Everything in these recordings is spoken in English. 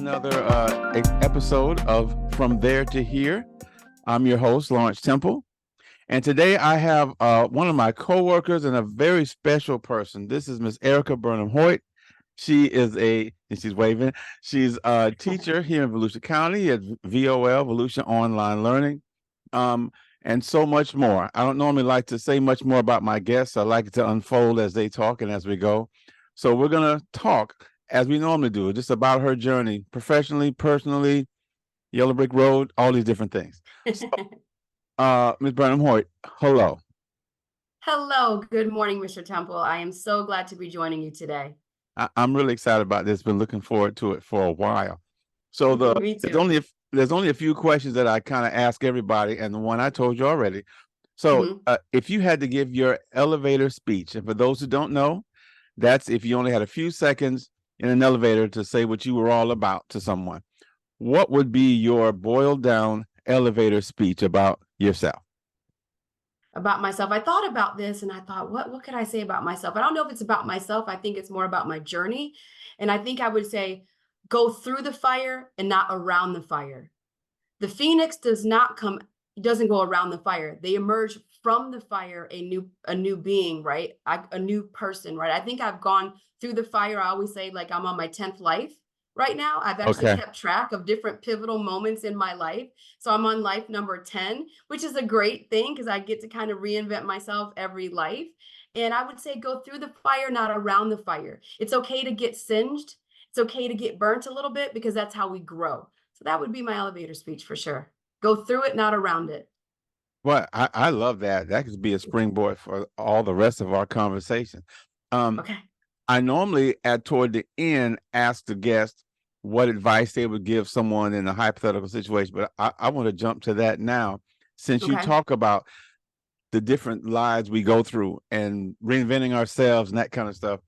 another episode of From There to Here. I'm your host, Lawrence Temple. And today I have one of my coworkers and a very special person. This is Miss Ericka Burma-Hoyt. She is and she's waving, she's a teacher here in Volusia County at VOL, Volusia Online Learning, and so much more. I don't normally like to say much more about my guests. I like it to unfold as they talk and as we go. So we're going to talk as we normally do, just about her journey, professionally, personally, Yellow Brick Road, all these different things. So, Ms. Burnam-Hoyt, hello. Hello, good morning, Mr. Temple. I am so glad to be joining you today. I'm really excited about this. Been looking forward to it for a while. So Me too. there's only a few questions that I kind of ask everybody, and the one I told you already. So if you had to give your elevator speech, and for those who don't know, that's if you only had a few seconds in an elevator to say what you were all about to someone, what would be your boiled down elevator speech about yourself? About myself, I thought about this and I thought, what could I say about myself? I don't know if it's about myself. I think it's more about my journey. And I think I would say, go through the fire and not around the fire. The phoenix doesn't go around the fire. They emerge from the fire, a new being, right? A new person, right? I think I've gone through the fire. I always say, like, I'm on my 10th life right now. I've actually kept track of different pivotal moments in my life. So I'm on life number 10, which is a great thing because I get to kind of reinvent myself every life. And I would say, go through the fire, not around the fire. It's okay to get singed. It's okay to get burnt a little bit because that's how we grow. So that would be my elevator speech for sure. Go through it, not around it. Well, I love that. That could be a springboard for all the rest of our conversation. Okay. I normally toward the end ask the guest what advice they would give someone in a hypothetical situation, but I want to jump to that now. Since you Okay. talk about the different lives we go through and reinventing ourselves and that kind of stuff,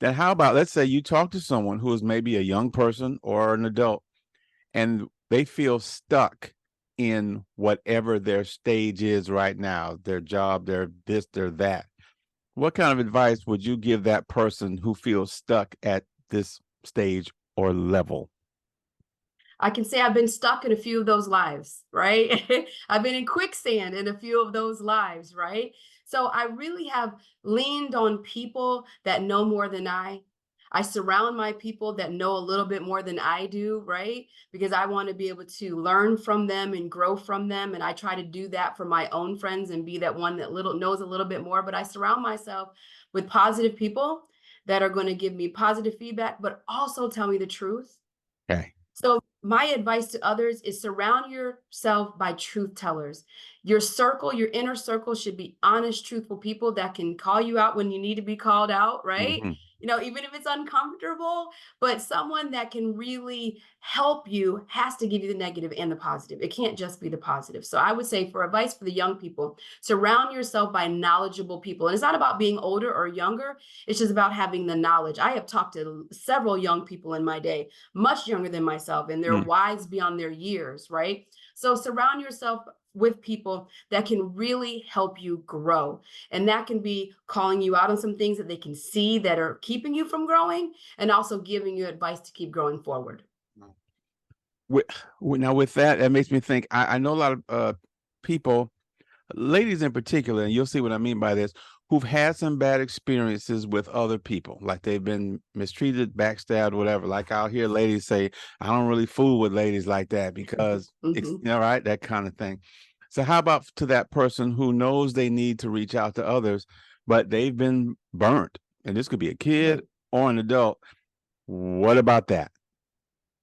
then how about, let's say you talk to someone who is maybe a young person or an adult and they feel stuck in whatever their stage is right now, their job, their this, their that. What kind of advice would you give that person who feels stuck at this stage or level? I can say I've been stuck in a few of those lives, right? I've been in quicksand in a few of those lives, right? So I really have leaned on people that know more than I surround my people that know a little bit more than I do, right? Because I want to be able to learn from them and grow from them. And I try to do that for my own friends and be that one that knows a little bit more. But I surround myself with positive people that are going to give me positive feedback, but also tell me the truth. Okay. So my advice to others is surround yourself by truth tellers. Your circle, your inner circle should be honest, truthful people that can call you out when you need to be called out, right? Mm-hmm. Even if it's uncomfortable, but someone that can really help you has to give you the negative and the positive. It can't just be the positive. So I would say, for advice for the young people, surround yourself by knowledgeable people. And it's not about being older or younger. It's just about having the knowledge. I have talked to several young people in my day, much younger than myself, and they're wise beyond their years, right? So surround yourself with people that can really help you grow. And that can be calling you out on some things that they can see that are keeping you from growing, and also giving you advice to keep growing forward. Now, with that, that makes me think. I know a lot of people, ladies in particular, and you'll see what I mean by this, who've had some bad experiences with other people, like they've been mistreated, backstabbed, whatever. Like I'll hear ladies say, I don't really fool with ladies like that because, right, that kind of thing. So how about to that person who knows they need to reach out to others, but they've been burnt, and this could be a kid or an adult. What about that?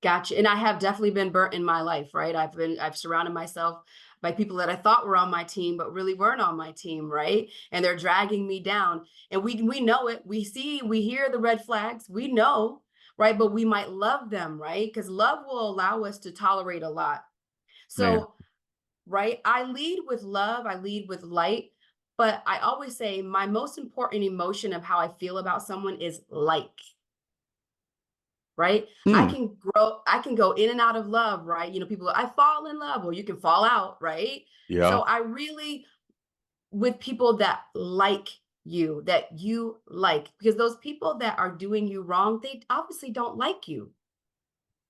Gotcha. And I have definitely been burnt in my life, right? I've surrounded myself by people that I thought were on my team, but really weren't on my team, right? And they're dragging me down. And we know it. We hear the red flags. We know, right? But we might love them, right? Because love will allow us to tolerate a lot. Man. So, right, I lead with love, I lead with light, but I always say my most important emotion of how I feel about someone is like. Right? I can go in and out of love, right? People, I fall in love, or you can fall out, right? Yeah. So I really, with people that you like, because those people that are doing you wrong, they obviously don't like you.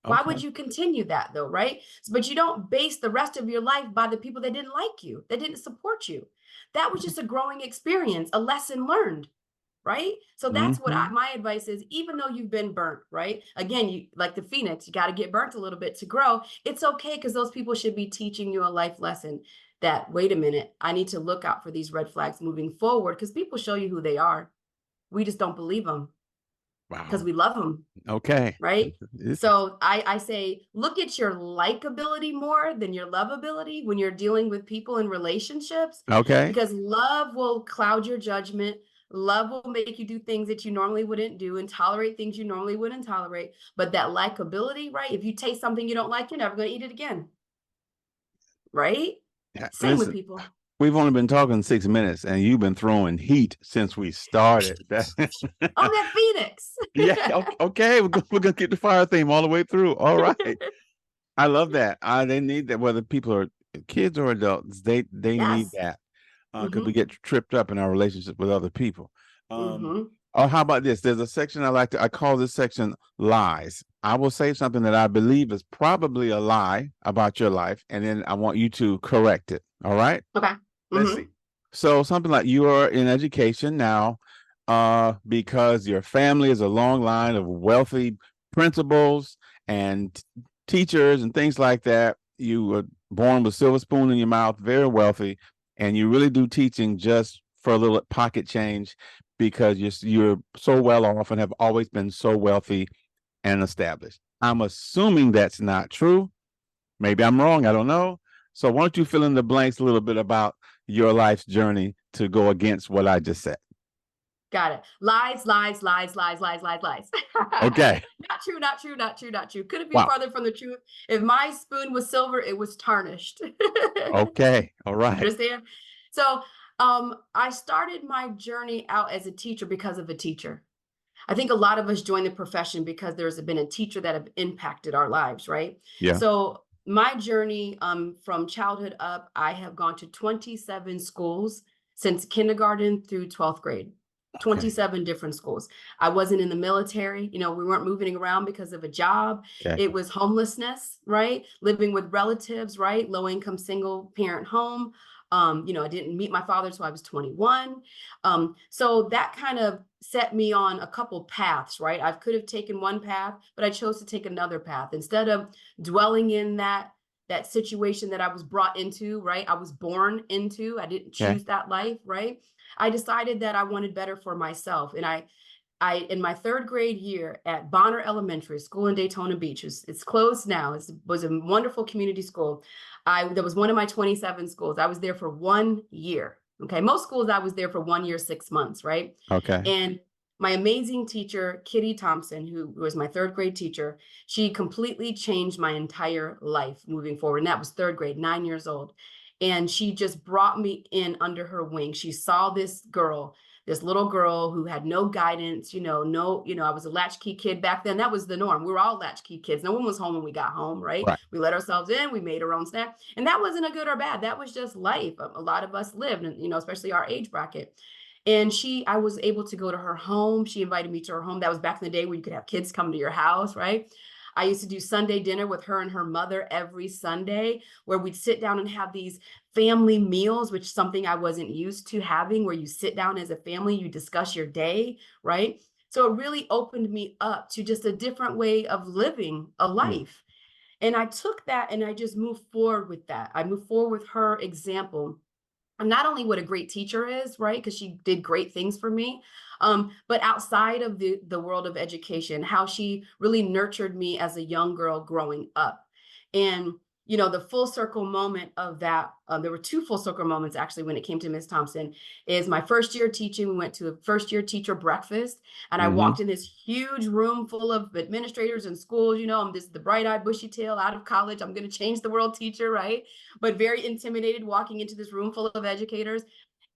Why Okay. would you continue that though, right? But you don't base the rest of your life by the people that didn't like you, that didn't support you. That was just a growing experience, a lesson learned, right? So that's what Hmm. my advice is. Even though you've been burnt, right? Again, you like the phoenix, you got to get burnt a little bit to grow. It's okay, because those people should be teaching you a life lesson that, wait a minute, I need to look out for these red flags moving forward, because people show you who they are. We just don't believe them because Wow. we love them, Okay. right? This is So I say, look at your likability more than your lovability when you're dealing with people in relationships, okay. because love will cloud your judgment. Love will make you do things that you normally wouldn't do and tolerate things you normally wouldn't tolerate. But that likability, right? If you taste something you don't like, you're never going to eat it again, right? Yeah, Same with listen, people. we've only been talking 6 minutes, and you've been throwing heat since we started. I'm that phoenix. Yeah. Okay. We're gonna keep the fire theme all the way through. All right. I love that. They need that, whether people are kids or adults. They need Yes. that because we Mm-hmm. get tripped up in our relationships with other people. Um, Mm-hmm. or how about this? There's a section I call this section lies. I will say something that I believe is probably a lie about your life, and then I want you to correct it. All right. Okay. Let's Mm-hmm. see. So something like you are in education now, because your family is a long line of wealthy principals and teachers and things like that. You were born with a silver spoon in your mouth, very wealthy, and you really do teaching just for a little pocket change because you're so well off and have always been so wealthy and established. I'm assuming that's not true. Maybe I'm wrong. I don't know. So why don't you fill in the blanks a little bit about your life's journey to go against what I just said? Got it. Lies, lies, lies, lies, lies, lies, lies. Okay. Not true, not true, not true, not true. Couldn't be Wow. farther from the truth. If my spoon was silver, it was tarnished. Okay. All right. Understand? So I started my journey out as a teacher because of a teacher. I think a lot of us join the profession because there's been a teacher that have impacted our lives, right? Yeah. So my journey from childhood up, I have gone to 27 schools since kindergarten through 12th grade. Okay. 27 different schools. I wasn't in the military. We weren't moving around because of a job. Okay. It was homelessness, right? Living with relatives, right? Low income single parent home. I didn't meet my father until I was 21. So that kind of set me on a couple paths, right? I could have taken one path, but I chose to take another path. Instead of dwelling in that situation that I was brought into, right? I was born into. I didn't Okay. choose that life, right? I decided that I wanted better for myself. And I in my third grade year at Bonner Elementary School in Daytona Beach, it's closed now. It was a wonderful community school. That was one of my 27 schools. I was there for 1 year. Okay. Most schools I was there for 1 year, 6 months, right? Okay. And my amazing teacher, Kitty Thompson, who was my third grade teacher, she completely changed my entire life moving forward. And that was third grade, 9 years old. And she just brought me in under her wing. She saw this little girl who had no guidance, I was a latchkey kid back then. That was the norm. We were all latchkey kids. No one was home when we got home, right? Right. We let ourselves in, we made our own snack. And that wasn't a good or bad. That was just life. A lot of us lived, and especially our age bracket. And I was able to go to her home. She invited me to her home. That was back in the day where you could have kids come to your house, right? I used to do Sunday dinner with her and her mother every Sunday, where we'd sit down and have these family meals, which is something I wasn't used to having, where you sit down as a family, you discuss your day, right? So it really opened me up to just a different way of living a Mm. life. And I took that and I just moved forward with that. I moved forward with her example. And not only what a great teacher is, right? Because she did great things for me, but outside of the world of education, how she really nurtured me as a young girl growing up. And the full circle moment of that, there were two full circle moments actually when it came to Miss Thompson. Is my first year teaching. We went to a first year teacher breakfast, and I Mm-hmm. walked in this huge room full of administrators and schools. I'm just the bright eyed, bushy tail out of college. I'm going to change the world teacher, right? But very intimidated walking into this room full of educators.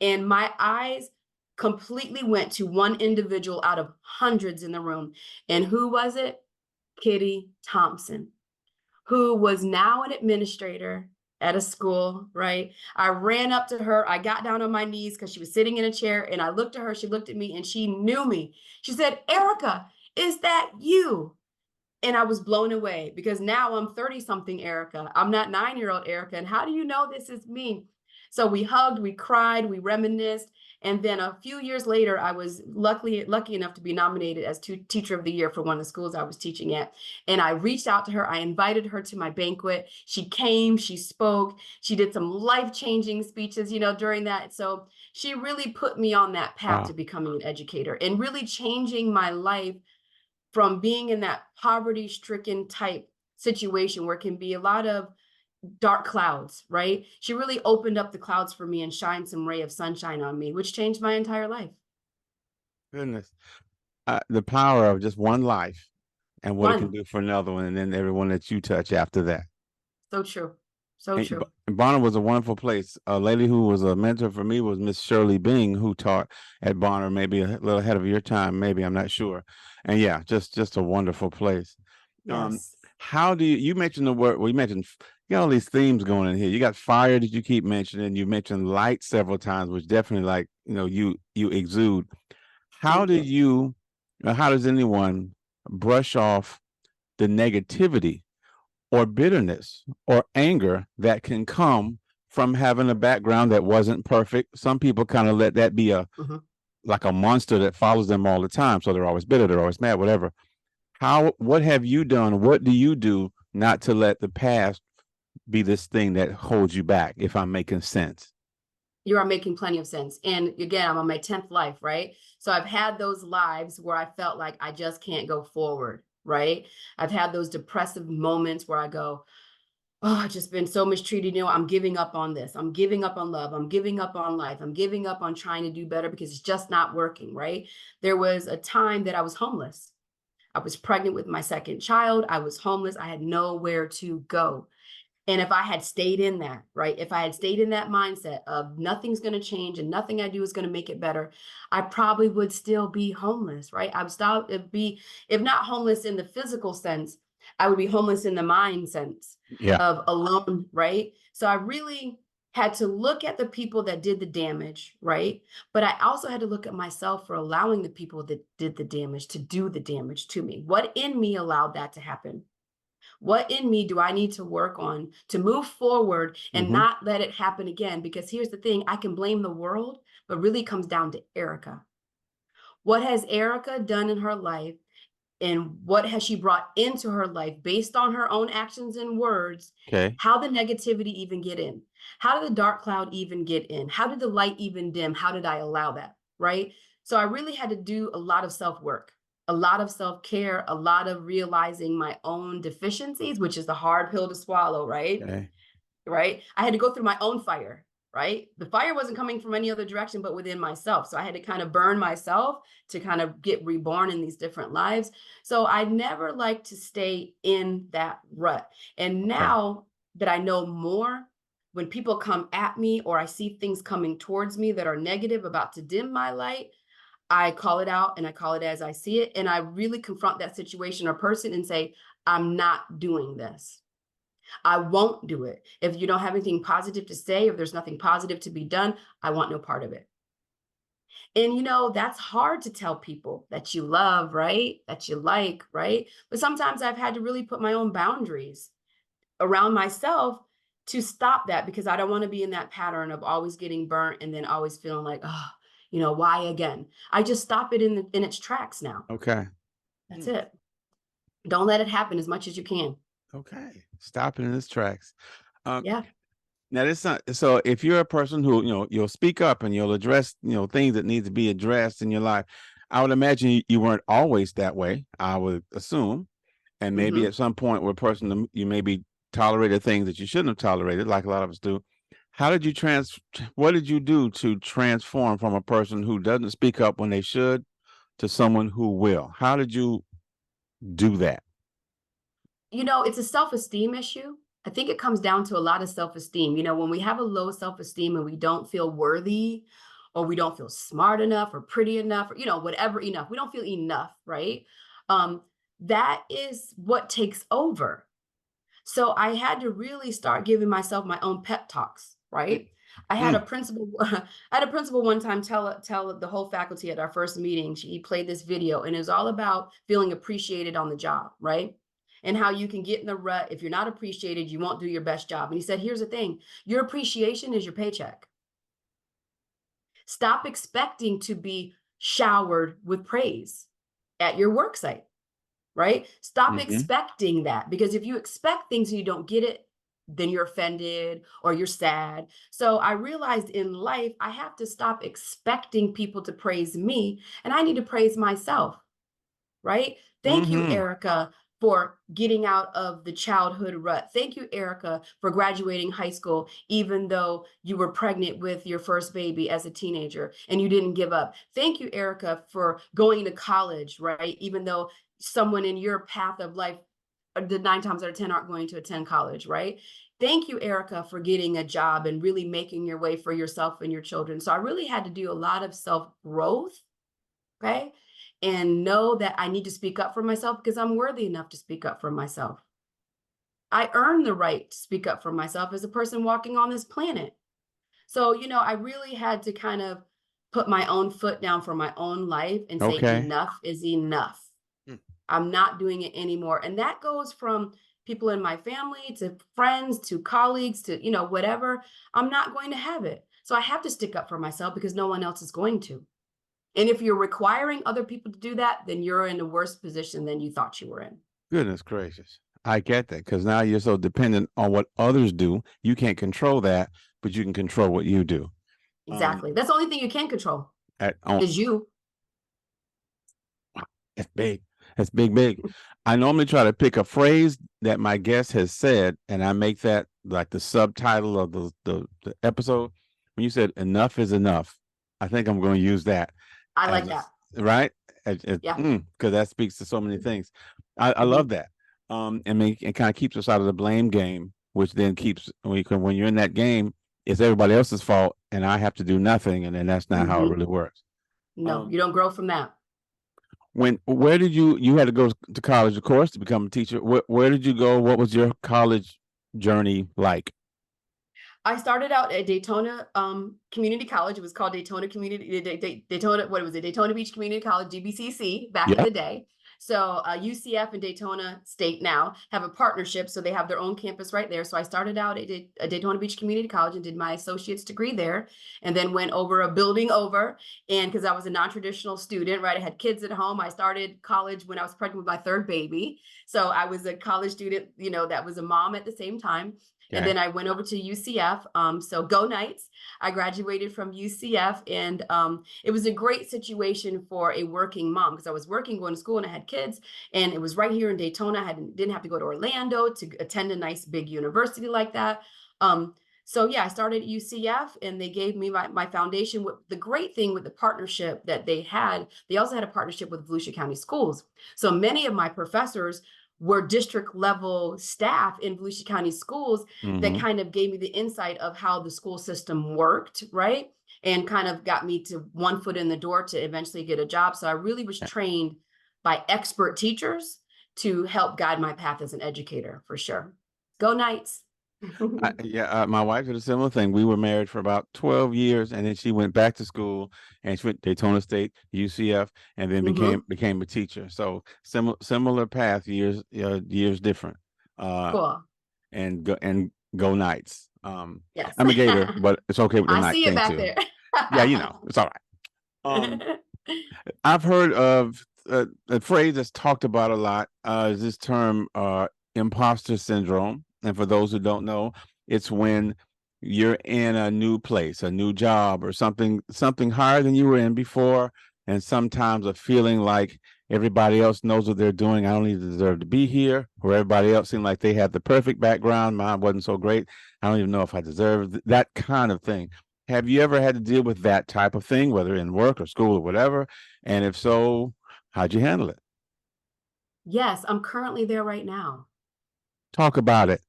And my eyes completely went to one individual out of hundreds in the room. And who was it? Kitty Thompson, who was now an administrator at a school, right? I ran up to her. I got down on my knees because she was sitting in a chair, and I looked at her. She looked at me and she knew me. She said, "Ericka, is that you?" And I was blown away because now I'm 30 something Ericka. I'm not 9-year-old Ericka. And how do you know this is me? So we hugged, we cried, we reminisced. And then a few years later, I was lucky enough to be nominated as Teacher of the Year for one of the schools I was teaching at. And I reached out to her. I invited her to my banquet. She came, she spoke, she did some life-changing speeches, during that. So she really put me on that path to Wow. becoming an educator and really changing my life from being in that poverty-stricken type situation where it can be a lot of dark clouds, right? She really opened up the clouds for me and shined some ray of sunshine on me, which changed my entire life. Goodness. The power of just one life and what it can One. do for another one, and then everyone that you touch after that. So true. So And true. Bonner was a wonderful place. A lady who was a mentor for me was Miss Shirley Bing, who taught at Bonner, maybe a little ahead of your time, maybe, I'm not sure. And yeah, just a wonderful place. Um, Yes. how do you mentioned the word, well, you mentioned, you got all these themes going in here. You got fire that you keep mentioning. You mentioned light several times, which definitely, like, you exude. How Thank do you. you, or how does anyone brush off the negativity or bitterness or anger that can come from having a background that wasn't perfect? Some people kind of let that be Mhm. like a monster that follows them all the time. So they're always bitter, they're always mad, whatever. What have you done? What do you do not to let the past be this thing that holds you back, if I'm making sense? You are making plenty of sense. And again, I'm on my 10th life, right? So I've had those lives where I felt like I just can't go forward, right? I've had those depressive moments where I go, oh, I've just been so mistreated. I'm giving up on this. I'm giving up on love. I'm giving up on life. I'm giving up on trying to do better because it's just not working, right? There was a time that I was homeless. I was pregnant with my second child. I was homeless. I had nowhere to go. And if I had stayed in that, right? If I had stayed in that mindset of nothing's going to change and nothing I do is going to make it better, I probably would still be homeless, right? I would still be, if not homeless in the physical sense, I would be homeless in the mind sense Yeah. of alone, right? So I really had to look at the people that did the damage, right? But I also had to look at myself for allowing the people that did the damage to do the damage to me. What in me allowed that to happen? What in me do I need to work on to move forward and Mm-hmm. not let it happen again? Because here's the thing, I can blame the world, but really comes down to Ericka. What has Ericka done in her life and what has she brought into her life based on her own actions and words? Okay. How did negativity even get in? How did the dark cloud even get in? How did the light even dim? How did I allow that? Right? So I really had to do a lot of self work, a lot of self care, a lot of realizing my own deficiencies, which is the hard pill to swallow, right? Okay. Right? I had to go through my own fire, right? The fire wasn't coming from any other direction but within myself. So I had to kind of burn myself to kind of get reborn in these different lives. So I never like to stay in that rut. And Okay. now that I know more, when people come at me or I see things coming towards me that are negative about to dim my light, I call it out and I call it as I see it. And I really confront that situation or person and say, I'm not doing this. I won't do it. If you don't have anything positive to say, if there's nothing positive to be done, I want no part of it. And that's hard to tell people that you love, right? That you like, right? But sometimes I've had to really put my own boundaries around myself to stop that because I don't want to be in that pattern of always getting burnt and then always feeling like, oh, why again? I just stop it in its tracks now. Okay. That's Hmm. it. Don't let it happen as much as you can. Okay. Stop it in its tracks. Um, Yeah. Now, this not so. If you're a person who you'll speak up and you'll address things that need to be addressed in your life, I would imagine you weren't always that way. I would assume, and maybe Hmm. at some point, where a person you maybe tolerated things that you shouldn't have tolerated, like a lot of us do. How did you What did you do to transform from a person who doesn't speak up when they should to someone who will? How did you do that? It's a self-esteem issue. I think it comes down to a lot of self-esteem. When we have a low self-esteem and we don't feel worthy or we don't feel smart enough or pretty enough or, whatever enough, we don't feel enough, right? Um, that is what takes over. So I had to really start giving myself my own pep talks, right? I had a Mm, principal, I had a principal one time tell the whole faculty at our first meeting. He played this video, and it was all about feeling appreciated on the job, right? and how you can get in the rut. If you're not appreciated, you won't do your best job. And he said, here's the thing, your appreciation is your paycheck. Stop expecting to be showered with praise at your work site, right? Stop Hmm. expecting that, because if you expect things and you don't get it, then you're offended or you're sad. So I realized in life, I have to stop expecting people to praise me, and I need to praise myself, right? Thank you, Hmm. Ericka, for getting out of the childhood rut. Thank you, Ericka, for graduating high school, even though you were pregnant with your first baby as a teenager and you didn't give up. Thank you, Ericka, for going to college, right? Even though someone in your path of life, the 9 times out of 10 aren't going to attend college, right? Thank you, Ericka, for getting a job and really making your way for yourself and your children. So I really had to do a lot of self growth, okay? And know that I need to speak up for myself because I'm worthy enough to speak up for myself. I earn the right to speak up for myself as a person walking on this planet. So, I really had to kind of put my own foot down for my own life and say, Okay. enough is enough. Mm. I'm not doing it anymore. And that goes from people in my family to friends to colleagues to, whatever. I'm not going to have it. So I have to stick up for myself because no one else is going to. And if you're requiring other people to do that, then you're in a worse position than you thought you were in. Goodness gracious. I get that because now you're so dependent on what others do. You can't control that, but you can control what you do. Um, Exactly. That's the only thing you can control on is you. That's big. That's big, big. I normally try to pick a phrase that my guest has said, and I make that like the subtitle of the episode. When you said enough is enough, I think I'm going to use that I like as that. right, Yeah. because that speaks to so many things. I love Mhm. that. It kind of keeps us out of the blame game, which then keeps when you're in that game, it's everybody else's fault, and I have to do nothing, and then that's not how it Mhm. really works. No, Um, you don't grow from that. where did you had to go to college, of course, to become a teacher? Where did you go? What was your college journey like? I started out at Daytona Community College. It was called Daytona Community Daytona. What was it? Daytona Beach Community College, DBCC, back in Yeah. the day. So UCF and Daytona State now have a partnership, so they have their own campus right there. So I started out at Daytona Beach Community College and did my associate's degree there, and then went over a building over. And because I was a non-traditional student, right, I had kids at home. I started college when I was pregnant with my third baby, so I was a college student, that was a mom at the same time. And Okay. then I went over to UCF. So go Knights. I graduated from UCF, and it was a great situation for a working mom because I was working, going to school, and I had kids, and it was right here in Daytona. Didn't have to go to Orlando to attend a nice big university like that. So yeah, I started at UCF, and they gave me my foundation. The great thing with the partnership that they also had a partnership with Volusia County Schools. So many of my professors were district level staff in Volusia County Schools that Hmm. kind of gave me the insight of how the school system worked, right? And kind of got me to one foot in the door to eventually get a job. So I really was trained by expert teachers to help guide my path as an educator, for sure. Go Knights. Yeah, my wife did a similar thing. We were married for about 12 years, and then she went back to school, and she went Daytona State, UCF, and then Hmm. became a teacher. So similar path, years different. Uh, Cool. and go Knights. Yes. I'm a Gator, but it's okay with the I Knight see it thing back too. there. Yeah, it's all right. I've heard of a phrase that's talked about a lot. Is this term imposter syndrome? And for those who don't know, it's when you're in a new place, a new job, or something higher than you were in before, and sometimes a feeling like everybody else knows what they're doing. I don't even deserve to be here, or everybody else seemed like they had the perfect background. Mine wasn't so great. I don't even know if I deserve that kind of thing. Have you ever had to deal with that type of thing, whether in work or school or whatever? And if so, how'd you handle it? Yes, I'm currently there right now. Talk about it.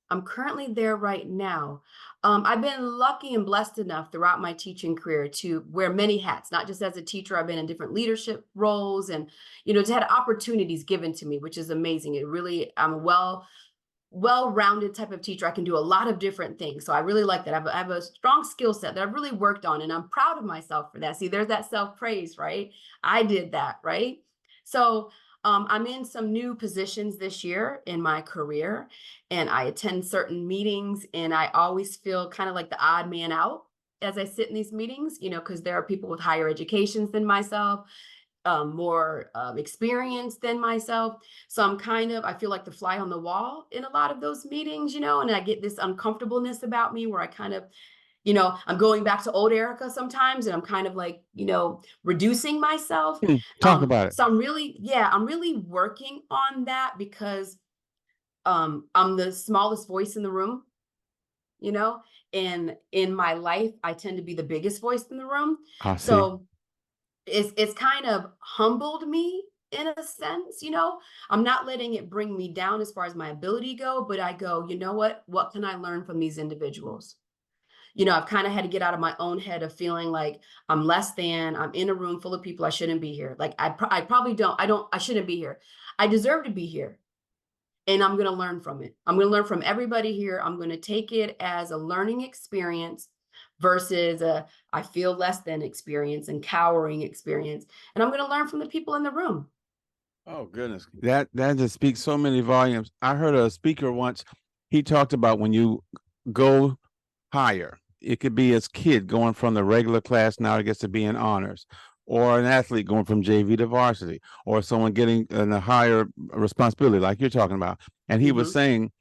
I'm currently there right now. I've been lucky and blessed enough throughout my teaching career to wear many hats, not just as a teacher. I've been in different leadership roles and, just had opportunities given to me, which is amazing. I'm a well-rounded type of teacher. I can do a lot of different things. So I really like that. I have a strong skill set that I've really worked on, and I'm proud of myself for that. See, there's that self-praise, right? I did that, right? So I'm in some new positions this year in my career, and I attend certain meetings, and I always feel kind of like the odd man out as I sit in these meetings, because there are people with higher educations than myself, more experience than myself. So I feel like the fly on the wall in a lot of those meetings, and I get this uncomfortableness about me where I kind of, I'm going back to old Erica sometimes, and I'm kind of like, reducing myself. Talk about it. So I'm really working on that because I'm the smallest voice in the room, you know, and in my life, I tend to be the biggest voice in the room. I see. So it's kind of humbled me in a sense. I'm not letting it bring me down as far as my ability go, but I go, you know what can I learn from these individuals? I've kind of had to get out of my own head of feeling like I'm less than. I'm in a room full of people. I shouldn't be here. Like I probably I shouldn't be here. I deserve to be here, and I'm going to learn from it. I'm going to learn from everybody here. I'm going to take it as a learning experience versus a I feel less than experience and cowering experience. And I'm going to learn from the people in the room. Oh goodness, that just speaks so many volumes. I heard a speaker once. He talked about when you go higher, it could be as kid going from the regular class now it gets to be in honors, or an athlete going from JV to varsity, or someone getting in a higher responsibility, like you're talking about. And he was Hmm. saying,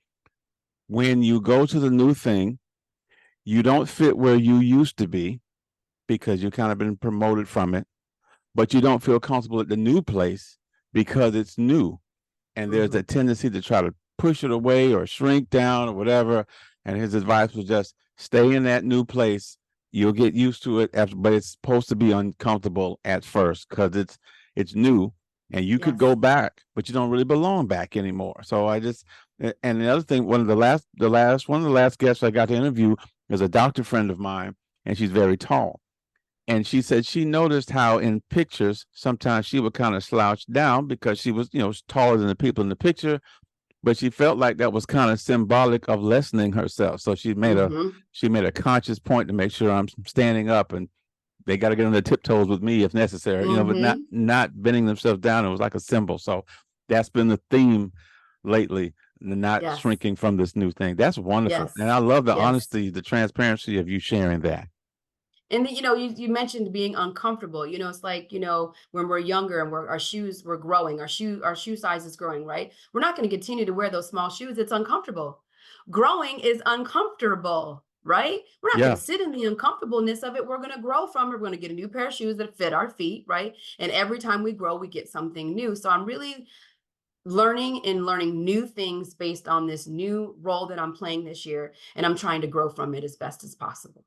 when you go to the new thing, you don't fit where you used to be because you kind of been promoted from it, but you don't feel comfortable at the new place because it's new. And there's a Hmm. tendency to try to push it away or shrink down or whatever. And his advice was just stay in that new place. You'll get used to it, but it's supposed to be uncomfortable at first because it's new, and you could go Yes. back, but you don't really belong back anymore. So and the other thing, one of the last guests I got to interview is a doctor friend of mine, and she's very tall. And she said she noticed how in pictures sometimes she would kind of slouch down because she was, taller than the people in the picture, but she felt like that was kind of symbolic of lessening herself. So Hmm. she made a conscious point to make sure I'm standing up, and they got to get on their tiptoes with me if necessary, but Hmm. not bending themselves down. It was like a symbol. So that's been the theme lately, the not Yes. shrinking from this new thing. That's wonderful, and Yes. I love the Yes. honesty, the transparency of you sharing that. And you mentioned being uncomfortable. It's like, when we're younger and our shoes were growing, our shoe size is growing, right? We're not going to continue to wear those small shoes. It's uncomfortable. Growing is uncomfortable, right? We're not going Yeah. to sit in the uncomfortableness of it. We're going to grow from it. We're going to get a new pair of shoes that fit our feet, right? And every time we grow, we get something new. So I'm really learning new things based on this new role that I'm playing this year, and I'm trying to grow from it as best as possible.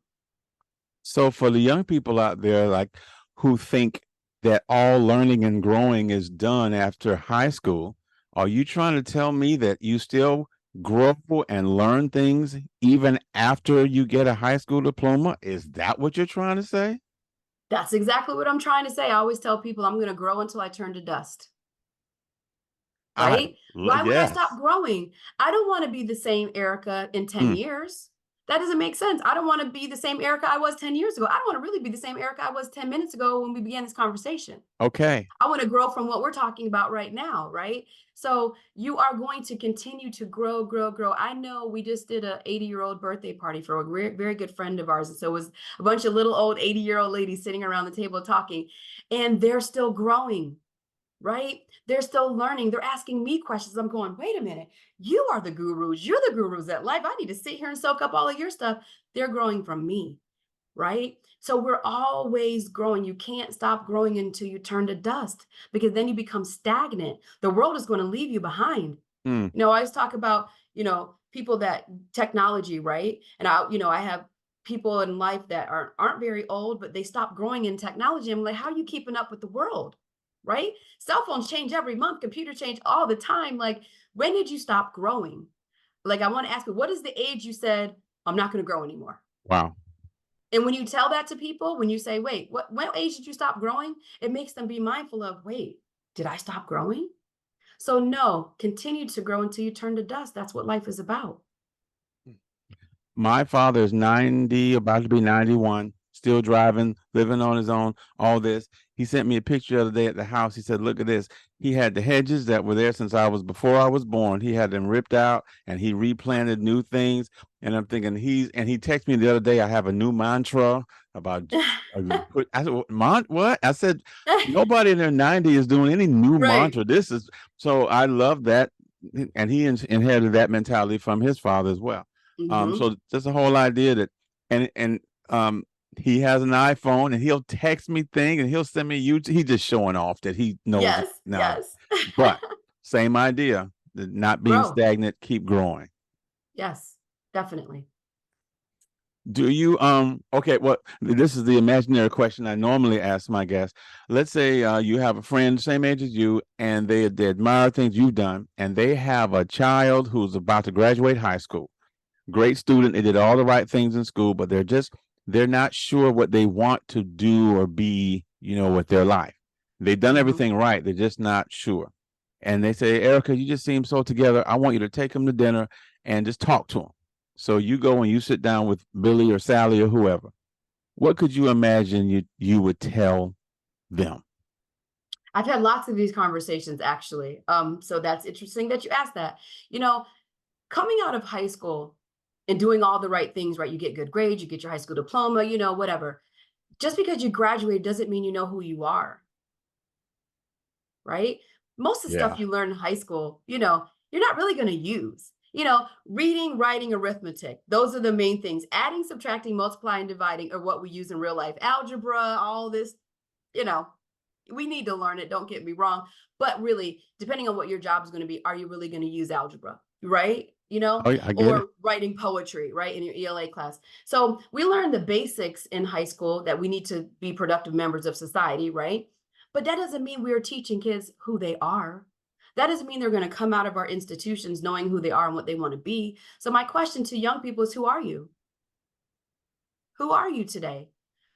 So for the young people out there, like who think that all learning and growing is done after high school, are you trying to tell me that you still grow and learn things even after you get a high school diploma? Is that what you're trying to say? That's exactly what I'm trying to say. I always tell people I'm going to grow until I turn to dust, right? Why would I stop Yes. growing? I don't want to be the same Erica in 10 Hmm. years. That doesn't make sense. I don't want to be the same Erica I was 10 years ago. I don't want to really be the same Erica I was 10 minutes ago when we began this conversation. Okay. I want to grow from what we're talking about right now, right? So you are going to continue to grow, grow, grow. I know we just did a 80-year-old birthday party for a very good friend of ours. And so it was a bunch of little old 80-year-old ladies sitting around the table talking, and they're still growing, right? They're still learning. They're asking me questions. I'm going, wait a minute, you are the gurus. You're the gurus at life. I need to sit here and soak up all of your stuff. They're growing from me, right? So we're always growing. You can't stop growing until you turn to dust, because then you become stagnant. The world is going to leave you behind. Hmm. I always talk about, people that technology, right? And I have people in life that aren't very old, but they stop growing in technology. I'm like, how are you keeping up with the world? Right? Cell phones change every month, computers change all the time. Like, when did you stop growing? Like, I want to ask you, what is the age you said, I'm not going to grow anymore? Wow. And when you tell that to people, when you say, wait, what age did you stop growing? It makes them be mindful of, wait, did I stop growing? So no, continue to grow until you turn to dust. That's what life is about. My father is 90, about to be 91. still driving, living on his own, all this. He sent me a picture the other day at the house. He said, look at this. He had the hedges that were there since before I was born. He had them ripped out and he replanted new things. And I'm thinking he texted me the other day, I have a new mantra about I said, what? I said, nobody in their 90s is doing any new Right. mantra. This is so I love that. And he inherited that mentality from his father as well. So just the whole idea that and he has an iPhone and he'll text me things and he'll send me YouTube. He's just showing off that he knows it Yes, now. yes. But same idea, not being Grow. stagnant, keep growing. Yes, definitely. Do you okay, well, this is the imaginary question I normally ask my guests. Let's say you have a friend same age as you and they admire things you've done and they have a child who's about to graduate high school. Great student, they did all the right things in school, but they're not sure what they want to do or be, with their life. They've done everything right, they're just not sure. And they say, Ericka, you just seem so together. I want you to take them to dinner and just talk to them. So you go and you sit down with Billy or Sally or whoever. What could you imagine you would tell them? I've had lots of these conversations actually. So that's interesting that you asked that. Coming out of high school and doing all the right things, right? You get good grades, you get your high school diploma, whatever. Just because you graduate doesn't mean you know who you are, right? Most of the stuff Yeah. you learn in high school, you're not really going to use. Reading, writing, arithmetic. Those are the main things. Adding, subtracting, multiplying, dividing are what we use in real life. Algebra, all this, we need to learn it. Don't get me wrong. But really, depending on what your job is going to be, are you really going to use algebra? Right? Oh, yeah, I get it. Or writing poetry, right? In your ELA class. So we learn the basics in high school that we need to be productive members of society, right? But that doesn't mean we're teaching kids who they are. That doesn't mean they're going to come out of our institutions knowing who they are and what they want to be. So my question to young people is, who are you? Who are you today?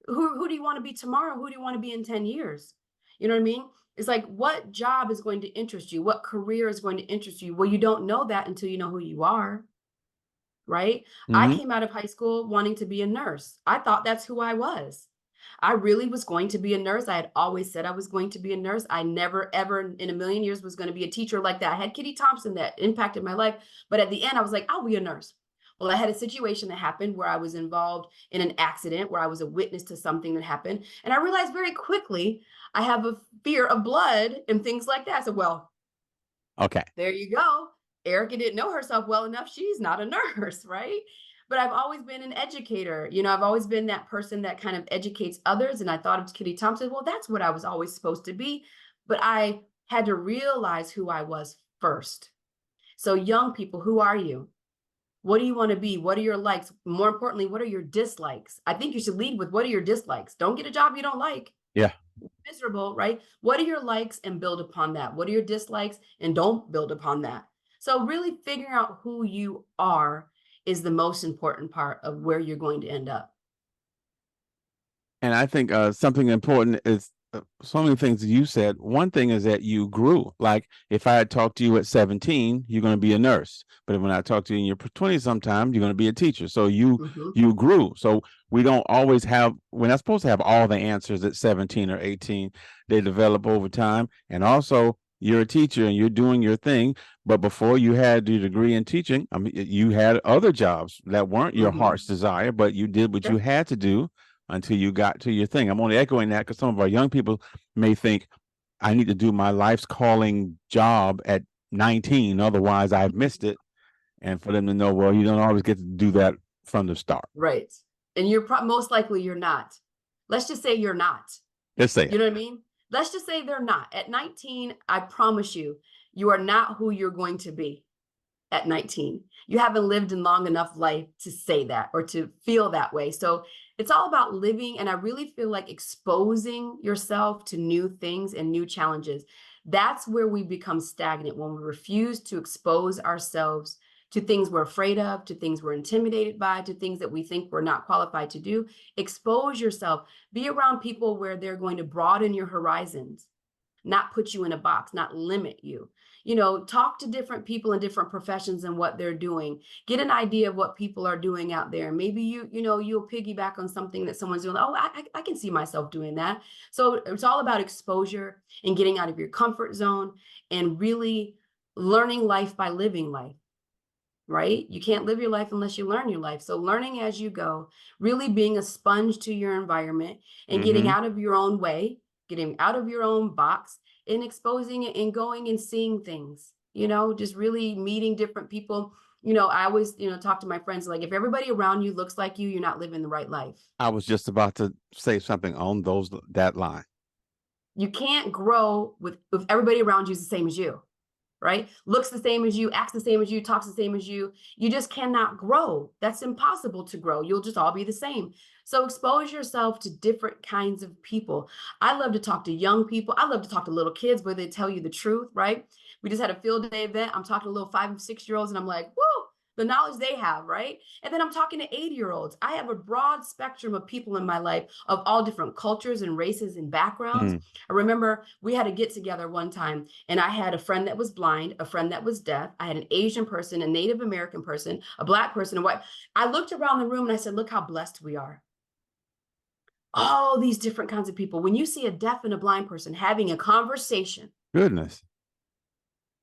Who do you want to be tomorrow? Who do you want to be in 10 years? You know what I mean? It's like, what job is going to interest you? What career is going to interest you? Well, you don't know that until you know who you are, right? I Mm-hmm. came out of high school wanting to be a nurse. I thought that's who I was. I really was going to be a nurse. I had always said I was going to be a nurse. I never, ever in a million years was going to be a teacher like that. I had Kitty Thompson that impacted my life. But at the end, I was like, I'll be a nurse. Well, I had a situation that happened where I was involved in an accident, where I was a witness to something that happened. And I realized very quickly I have a fear of blood and things like that. So, well, Okay. there you go. Ericka didn't know herself well enough. She's not a nurse, right? But I've always been an educator. I've always been that person that kind of educates others. And I thought of Kitty Thompson, well, that's what I was always supposed to be. But I had to realize who I was first. So, young people, who are you? What do you want to be? What are your likes? More importantly, what are your dislikes? I think you should lead with, what are your dislikes? Don't get a job you don't like. Yeah. Miserable, right? What are your likes and build upon that? What are your dislikes and don't build upon that? So really figuring out who you are is the most important part of where you're going to end up. And I think something important is so many things that you said. One thing is that you grew. Like if I had talked to you at 17, you're going to be a nurse. But when I talk to you in your 20s, sometime you're going to be a teacher. So you grew. So we're not supposed to have all the answers at 17 or 18. They develop over time. And also you're a teacher and you're doing your thing. But before you had your degree in teaching, I mean, you had other jobs that weren't your heart's desire, but you did what you had to do until you got to your thing. I'm only echoing that because some of our young people may think, I need to do my life's calling job at 19, otherwise I've missed it. And for them to know, well, you don't always get to do that from the start. Right. And you're most likely you're not. Let's just say you're not. Let's say it. You know what I mean? Let's just say they're not. At 19, I promise you, you are not who you're going to be at 19. You haven't lived in long enough life to say that or to feel that way. So it's all about living. And I really feel like exposing yourself to new things and new challenges. That's where we become stagnant, when we refuse to expose ourselves to things we're afraid of, to things we're intimidated by, to things that we think we're not qualified to do. Expose yourself. Be around people where they're going to broaden your horizons, not put you in a box, not limit you. Talk to different people in different professions and what they're doing. Get an idea of what people are doing out there. Maybe you'll piggyback on something that someone's doing. Oh, I can see myself doing that. So it's all about exposure and getting out of your comfort zone and really learning life by living life. Right? You can't live your life unless you learn your life. So learning as you go, really being a sponge to your environment and getting out of your own way, getting out of your own box and exposing it and going and seeing things, just really meeting different people. I always, talk to my friends, like if everybody around you looks like you're not living the right life. I was just about to say something on that line. You can't grow with everybody around you is the same as you. Right? Looks the same as you, acts the same as you, talks the same as you. You just cannot grow. That's impossible to grow. You'll just all be the same. So expose yourself to different kinds of people. I love to talk to young people. I love to talk to little kids where they tell you the truth, right? We just had a field day event. I'm talking to little 5 and 6-year-olds and I'm like, whoa, the knowledge they have, right? And then I'm talking to 80-year-olds. I have a broad spectrum of people in my life of all different cultures and races and backgrounds. I remember we had a get together one time and I had a friend that was blind, a friend that was deaf. I had an Asian person, a Native American person, a Black person, a white. I looked around the room and I said, look how blessed we are. All these different kinds of people. When you see a deaf and a blind person having a conversation, goodness,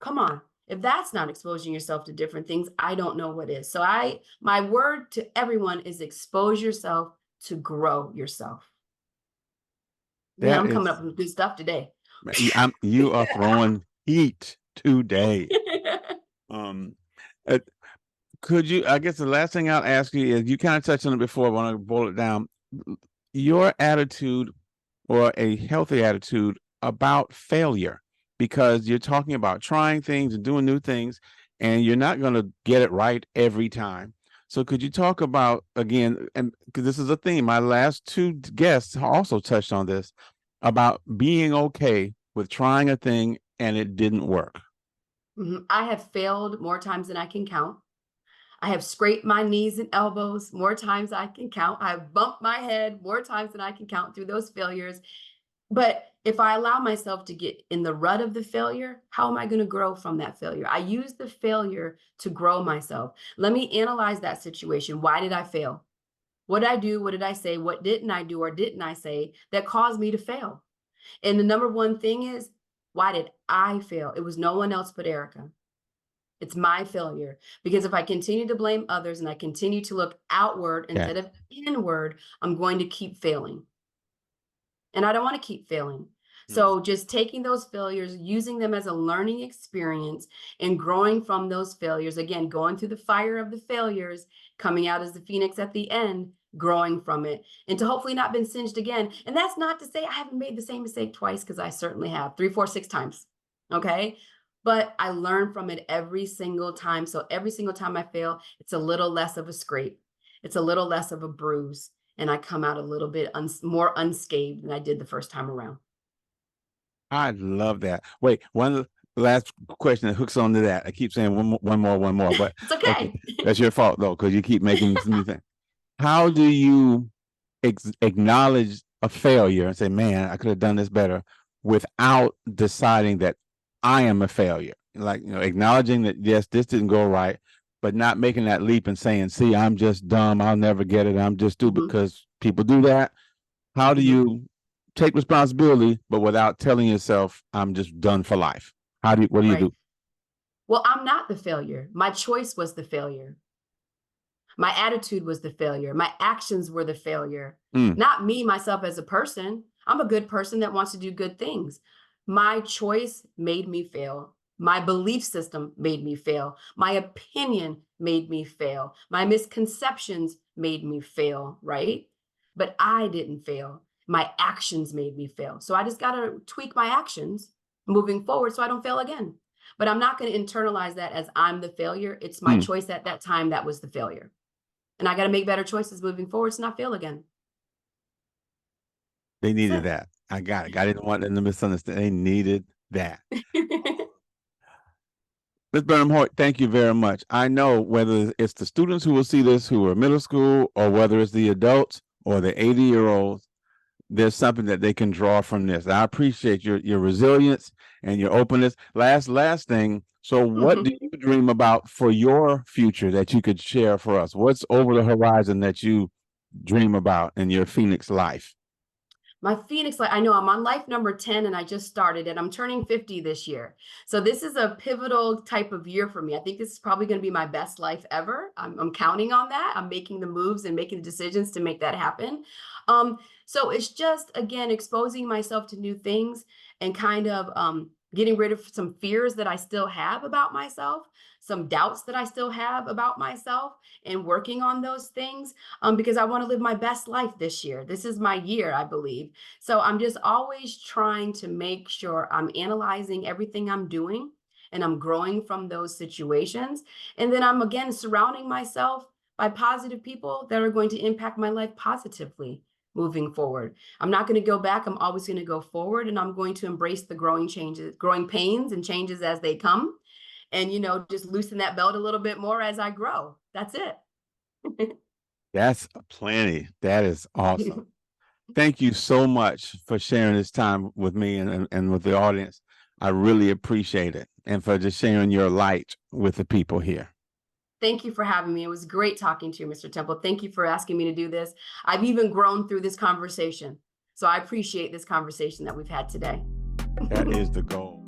come on. If that's not exposing yourself to different things, I don't know what is. So my word to everyone is expose yourself to grow yourself. Yeah, I'm coming up with good stuff today. You are throwing heat today. Could you, I guess the last thing I'll ask you is, you kind of touched on it before, I want to boil it down. Your attitude, or a healthy attitude about failure, because you're talking about trying things and doing new things, and you're not going to get it right every time. So could you talk about, again, and because this is a theme, my last 2 guests also touched on this, about being okay with trying a thing and it didn't work? I have failed more times than I can count. I have scraped my knees and elbows more times than I can count. I've bumped my head more times than I can count through those failures. But if I allow myself to get in the rut of the failure, how am I going to grow from that failure? I use the failure to grow myself. Let me analyze that situation. Why did I fail? What did I do? What did I say? What didn't I do or didn't I say that caused me to fail? And the number one thing is, why did I fail? It was no one else but Ericka. It's my failure. Because if I continue to blame others and I continue to look outward instead of inward, I'm going to keep failing. And I don't want to keep failing. So just taking those failures, using them as a learning experience and growing from those failures, again, going through the fire of the failures, coming out as the phoenix at the end, growing from it, and to hopefully not been singed again. And that's not to say I haven't made the same mistake twice, because I certainly have 3, 4, 6 times. Okay. But I learn from it every single time. So every single time I fail, it's a little less of a scrape. It's a little less of a bruise. And I come out a little bit more unscathed than I did the first time around. I love that. Wait, one last question that hooks onto that. I keep saying one more, but it's okay. That's your fault though, because you keep making this new thing. How do you acknowledge a failure and say, man, I could have done this better, without deciding that I am a failure? Like, acknowledging that, yes, this didn't go right, but not making that leap and saying, see, I'm just dumb, I'll never get it, I'm just stupid, because people do that. How do you take responsibility, but without telling yourself, I'm just done for life? What do you do? Well, I'm not the failure. My choice was the failure. My attitude was the failure. My actions were the failure. Not me, myself as a person. I'm a good person that wants to do good things. My choice made me fail. My belief system made me fail. My opinion made me fail. My misconceptions made me fail, right? But I didn't fail. My actions made me fail. So I just got to tweak my actions moving forward so I don't fail again. But I'm not going to internalize that as I'm the failure. It's my choice at that time that was the failure. And I got to make better choices moving forward to not fail again. They needed that. I got it. I didn't want them to misunderstand. They needed that. Ms. Burnam-Hoyt, thank you very much. I know whether it's the students who will see this who are middle school, or whether it's the adults or the 80-year-olds, there's something that they can draw from this. I appreciate your resilience and your openness. Last thing. So what do you dream about for your future that you could share for us? What's over the horizon that you dream about in your Phoenix life? My Phoenix, I know I'm on life number 10 and I just started it. I'm turning 50 this year. So this is a pivotal type of year for me. I think this is probably going to be my best life ever. I'm counting on that. I'm making the moves and making the decisions to make that happen. So it's just, again, exposing myself to new things and kind of getting rid of some fears that I still have about myself, some doubts that I still have about myself, and working on those things because I want to live my best life this year. This is my year, I believe. So I'm just always trying to make sure I'm analyzing everything I'm doing and I'm growing from those situations. And then I'm again surrounding myself by positive people that are going to impact my life positively moving forward. I'm not going to go back. I'm always going to go forward, and I'm going to embrace the growing changes, growing pains and changes as they come. And, just loosen that belt a little bit more as I grow. That's it. That's plenty. That is awesome. Thank you so much for sharing this time with me and with the audience. I really appreciate it. And for just sharing your light with the people here. Thank you for having me. It was great talking to you, Mr. Temple. Thank you for asking me to do this. I've even grown through this conversation. So I appreciate this conversation that we've had today. That is the goal.